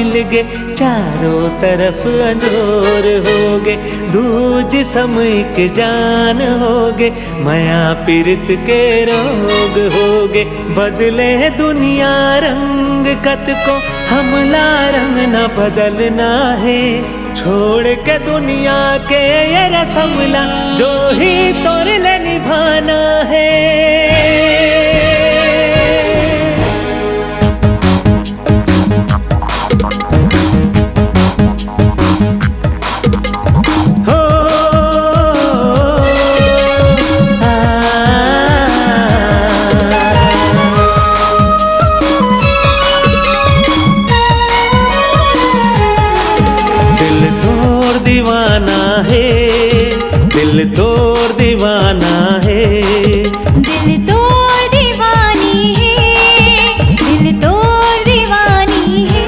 मिल गे, चारों तरफ अंजोर हो गे, दूज समय के जान हो गे, माया पीरित के रोग हो गे। बदले दुनिया रंग कत को, हमला रंग न बदलना है, छोड़ के दुनिया के ये रसमला जो ही तोर ले निभाना है। दीवाना है, दिल तोर दीवाना है, दिल तोर दीवानी है, दिल तोर दीवानी है।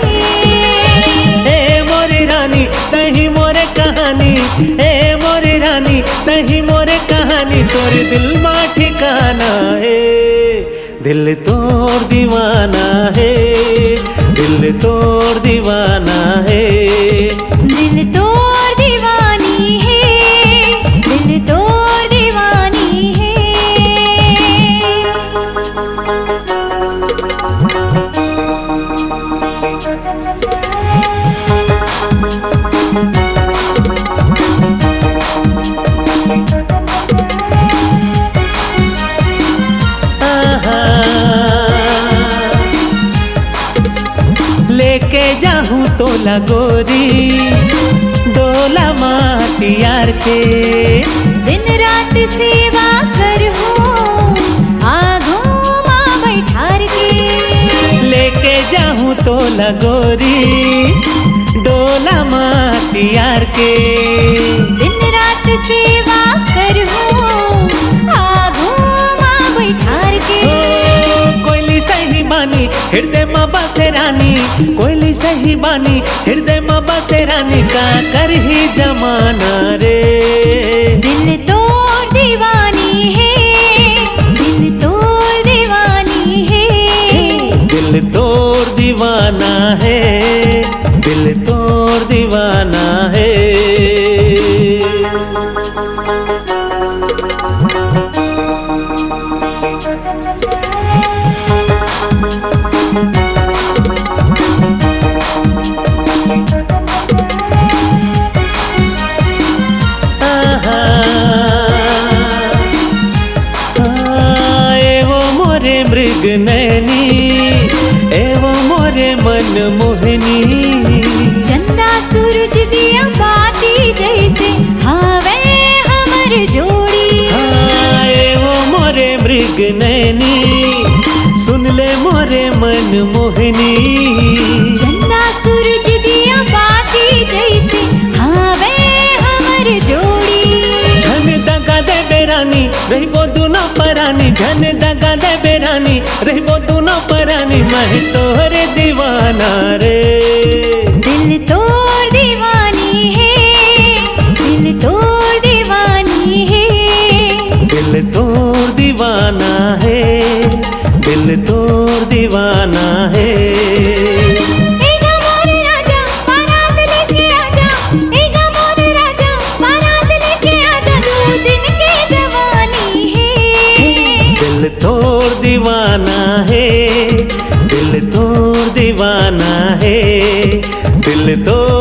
ए मोरी रानी तही मोरे कहानी, ए मोरी रानी तही मोरे कहानी, तोरे दिल मा ठिकाना है। दिल तोर दीवाना है, दिल तोर दीवाना है, दिल तोर दीवानी है, दिल तोर दीवानी है। लेके जाहूँ तो लगोरी डोला माटियार के, दिन रात सेवा कर हो आगों माँ बैठार के। लेके जाहूँ तो लगोरी डोला माटियार के, दिन रात सेवा कर हो आगों माँ बैठार के। कोयली सही बानी हृदय माँ बसे रानी, कोयली सही बानी हृदय माँ बसे रानी, का कर ही जमाना रे। दिल तोर दीवानी है, दिल तोर दीवानी है, दिल तोर दीवाना है, दिल तोर दीवाना है। मृग नैनी एवो मोरे मन मोहनी, चंदा सूरज दिया बाती जैसे हावे हमर जोड़ी। एवो मोरे मृग नैनी सुन ले मोरे मन मोहनी, चंदा सूरज दिया बाती जैसे हावे हमर जोड़ी। झन दगा दे बेरानी रहिबो दुनो परानी, झन दगा दे बेरानी रहिबो दुनो परानी, मैं तोहरे दीवाना रे। दिल तोर दीवानी है, दिल तोर दीवानी है, दिल तोर दीवाना है, दिल तोर दीवाना है। दिल तोर दीवाना है, दिल तोर दीवाना है, दिल तोर